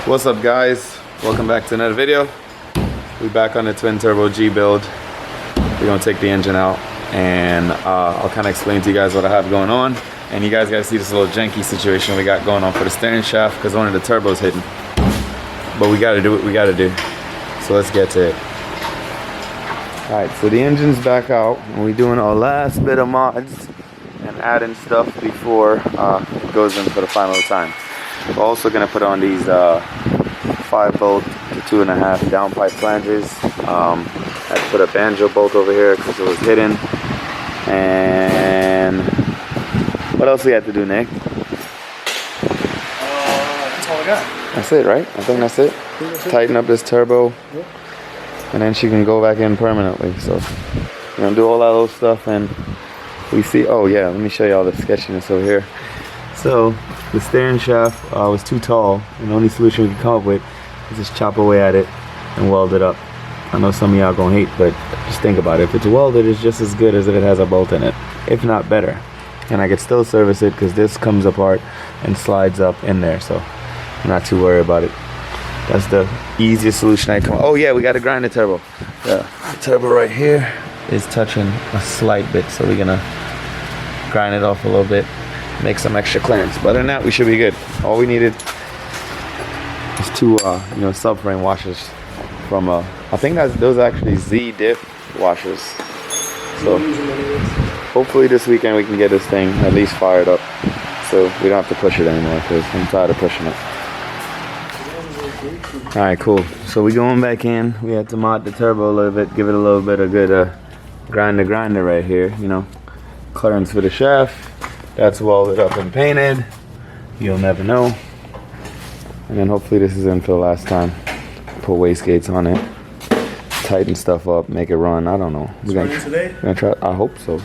What's up, guys? Welcome back to another video. We're back on the twin turbo G build. We're gonna take the engine out and I'll kind of explain to you guys what I have going on, and you guys gotta see this little janky situation we got going on for the steering shaft because one of the turbos hidden, but we gotta do what we gotta do. So let's get to it. All right, so the engine's back out and we're doing our last bit of mods and adding stuff before it goes in for the final time. We're also gonna put on these 5-bolt to 2.5 downpipe flanges. I put a banjo bolt over here because it was hidden. And what else we had to do, Nick? That's all I got. That's it, right? I think that's it. Tighten up this turbo, and then she can go back in permanently. So we're gonna do all that little stuff, and we see. Oh yeah, let me show you all the sketchiness over here. So the steering shaft was too tall, and the only solution we could come up with is just chop away at it and weld it up. I know some of y'all gonna hate, but just think about it. If it's welded, it's just as good as if it has a bolt in it, if not better. And I could still service it because this comes apart and slides up in there, so I'm not too worried about it. That's the easiest solution I come. Oh yeah, we gotta grind the turbo. The turbo right here is touching a slight bit, so we're gonna grind it off a little bit, make some extra clearance. But other than that, we should be good. All we needed is two subframe washers from I think those are actually Z diff washers. So hopefully this weekend we can get this thing at least fired up, so we don't have to push it anymore because I'm tired of pushing it. All right, cool. So we going back in. We had to mod the turbo a little bit, give it a little bit of good grinder right here. You know, clearance for the shaft. That's welded up and painted. You'll never know. And then hopefully this is in for the last time. Put wastegates on it, tighten stuff up, make it run. I don't know. We're gonna try. I hope so.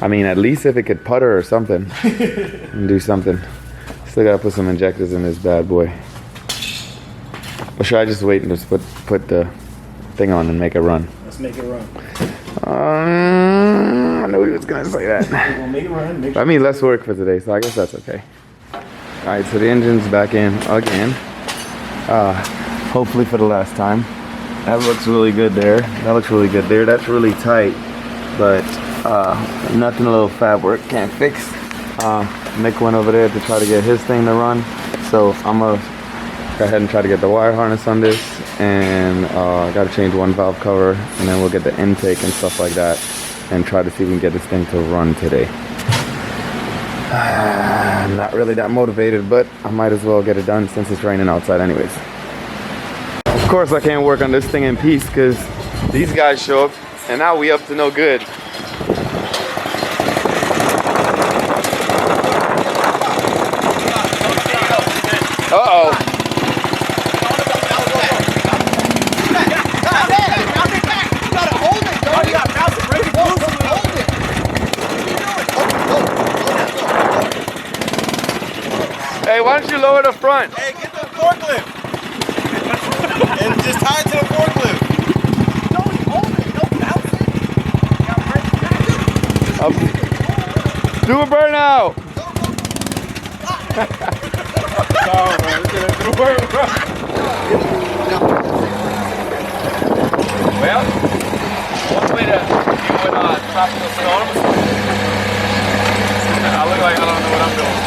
I mean, at least if it could putter or something and do something. Still gotta put some injectors in this bad boy. Or should I just wait and just put the thing on and make it run? Let's make it run. I knew he was gonna say that. We're gonna make it run. I mean, less work for today, so I guess that's okay. All right, so the engine's back in again. Hopefully for the last time. That looks really good there. That looks really good there. That's really tight, but nothing a little fab work can't fix. Nick went over there to try to get his thing to run, so I'm gonna go ahead and try to get the wire harness on this, and I gotta change one valve cover, and then we'll get the intake and stuff like that, and try to see if we can get this thing to run today. I'm not really that motivated, but I might as well get it done since it's raining outside anyways. Of course I can't work on this thing in peace because these guys show up and now we up to no good. Uh-oh. Hey, why don't you lower the front? Hey, get the forklift! And just tie it to the forklift. Don't hold it, don't bounce it. Do a burnout! Oh, man, it's gonna work, bro. Well, one way to deal with tropical storms. I look like I don't know what I'm doing.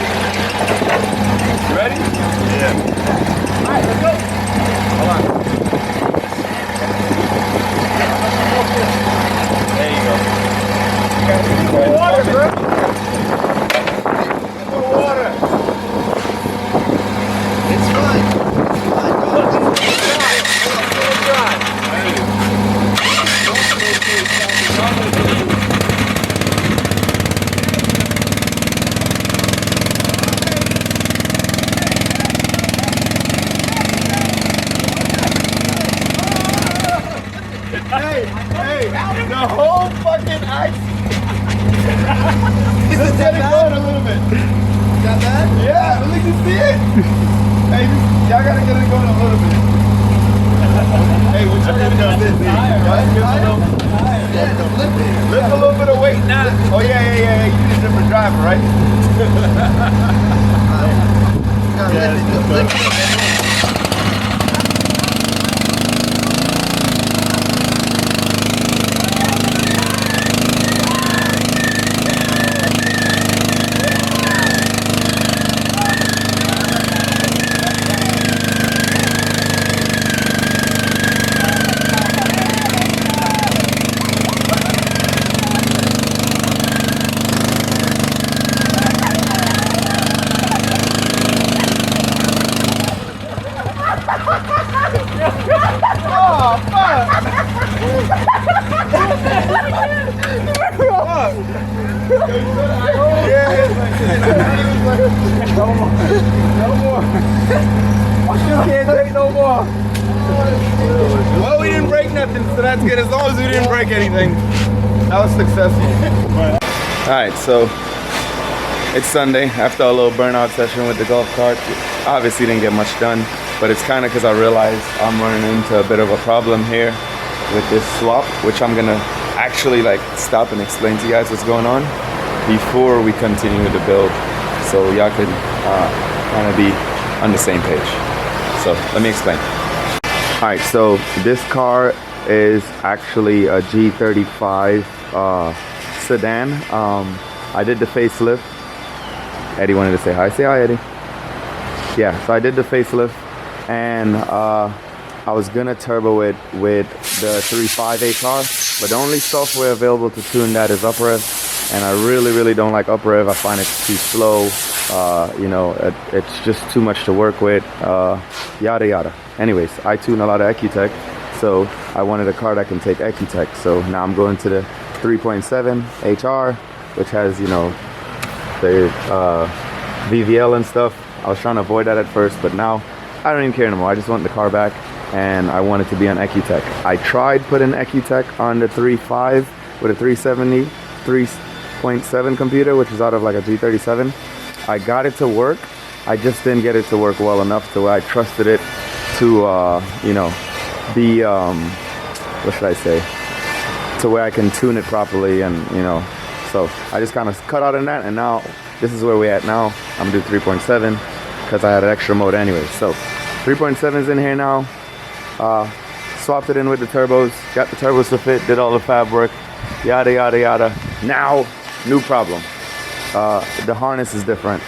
You ready? Yeah. Alright, let's go. Hold on. There you go. Water, bro. Water. It's fine. Hey, the whole fucking ice. Let's get it going a little bit. Got that? Yeah, let me see it. Hey, y'all gotta get it going a little bit. Hey, what you gonna do? Lift a little bit of weight now. Oh yeah. You need a different driver, right? Yeah, Well, we didn't break nothing, so that's good. As long as we didn't break anything, that was successful. All right, so it's Sunday after a little burnout session with the golf cart. Obviously didn't get much done, but it's kind of because I realized I'm running into a bit of a problem here with this swap, which I'm gonna actually like stop and explain to you guys what's going on before we continue with the build, so y'all could kind of be on the same page. So let me explain. All right, so this car is actually a G35 Sedan. I did the facelift. Eddie wanted to say hi. Say hi, Eddie. Yeah, so I did the facelift, and I was gonna turbo it with the 3.5 HR, but the only software available to tune that is UpRev, and I really don't like UpRev. I find it too slow. You know, it's just too much to work with. Yada yada. Anyways, I tune a lot of EcuTech, so I wanted a car that can take EcuTech. So now I'm going to the 3.7 HR, which has, you know, the VVL and stuff. I was trying to avoid that at first, but now I don't even care anymore. I just want the car back, and I want it to be on EcuTech. I tried putting EcuTech on the 3.5 with a 370 3.7 computer, which is out of like a G37. I got it to work. I just didn't get it to work well enough to where I trusted it to, you know, be, what should I say, to where I can tune it properly, and, you know, so I just kind of cut out on that, and now this is where we're at now. I'm gonna do 3.7 because I had an extra mode anyway. So 3.7 is in here now. Swapped it in with the turbos, got the turbos to fit, did all the fab work, yada yada yada. Now, new problem. The harness is different.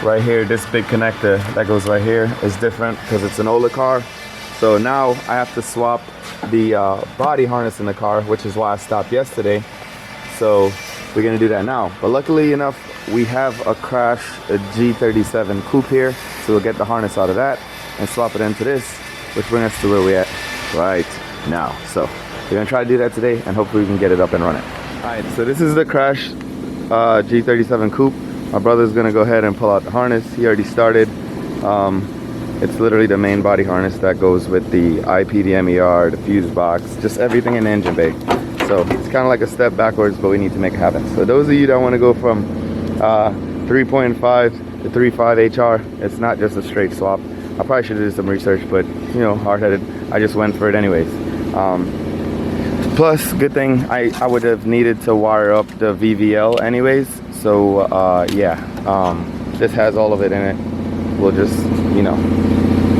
Right here, this big connector that goes right here is different because it's an older car. So now I have to swap the body harness in the car, which is why I stopped yesterday. So we're gonna do that now. But luckily enough, we have a G37 coupe here, so we'll get the harness out of that and swap it into this, which brings us to where we're at right now. So we're gonna try to do that today, and hopefully we can get it up and running. All right, so this is the crash G37 coupe. My brother's gonna go ahead and pull out the harness. He already started. It's literally the main body harness that goes with the IPDMER, the fuse box, just everything in the engine bay. So it's kind of like a step backwards, but we need to make it happen. So those of you that want to go from 3.5 to 3.5 HR, it's not just a straight swap. I probably should have did some research, but you know, hard-headed, I just went for it anyways. Plus, good thing I would have needed to wire up the VVL anyways. So yeah, this has all of it in it. We'll just, you know,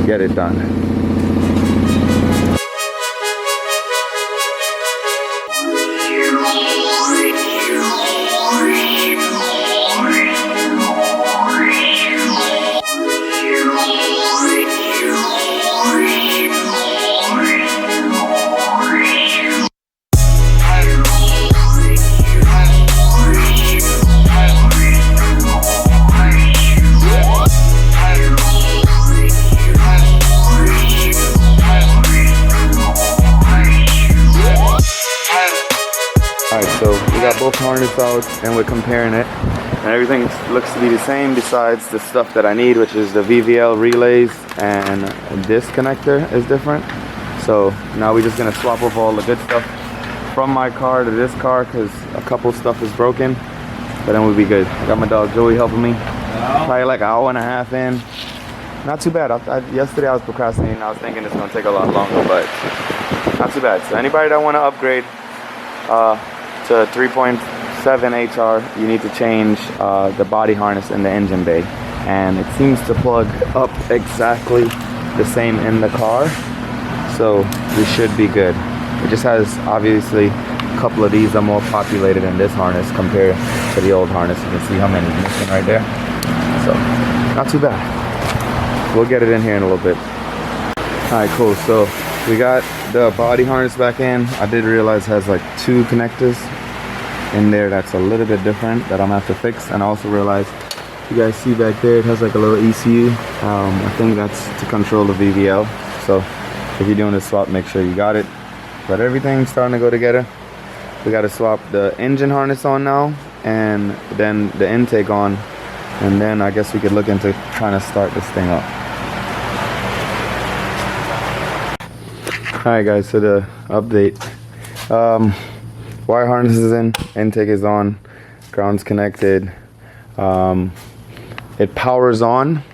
get it done. So we got both harness out and we're comparing it, and everything looks to be the same besides the stuff that I need, which is the VVL relays, and this connector is different. So now we're just gonna swap over all the good stuff from my car to this car because a couple stuff is broken, but then we'll be good. I got my dog Joey helping me. Probably like an hour and a half in. Not too bad. Yesterday I was procrastinating. I was thinking it's gonna take a lot longer, but not too bad. So anybody that wanna upgrade to 3.7 HR, you need to change the body harness in the engine bay, and it seems to plug up exactly the same in the car, so we should be good. It just has, obviously, a couple of these are more populated in this harness compared to the old harness. You can see how many is missing right there, so not too bad. We'll get it in here in a little bit. All right, cool. So we got the body harness back in. I did realize it has like 2 connectors in there that's a little bit different that I'm gonna have to fix. And I also realized, you guys see back there, it has like a little ECU. I think that's to control the VVL. So if you're doing a swap, make sure you got it. But everything's starting to go together. We got to swap the engine harness on now, and then the intake on, and then I guess we could look into trying to start this thing up. Alright guys, so the update. Wire harness is in, intake is on, ground's connected. It powers on,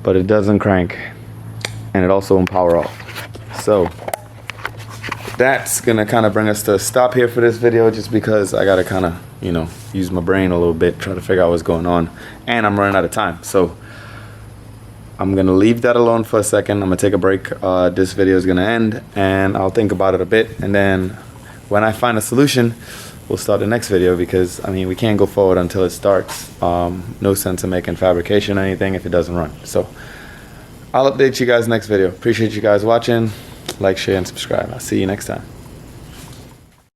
but it doesn't crank, and it also won't power off. So that's gonna kind of bring us to a stop here for this video, just because I gotta kind of, you know, use my brain a little bit, try to figure out what's going on, and I'm running out of time. So I'm gonna leave that alone for a second. I'm gonna take a break. This video is gonna end, and I'll think about it a bit, and then when I find a solution, we'll start the next video, because I mean, we can't go forward until it starts. No sense in making fabrication or anything if it doesn't run. So I'll update you guys next video. Appreciate you guys watching. Like, share, and subscribe. I'll see you next time.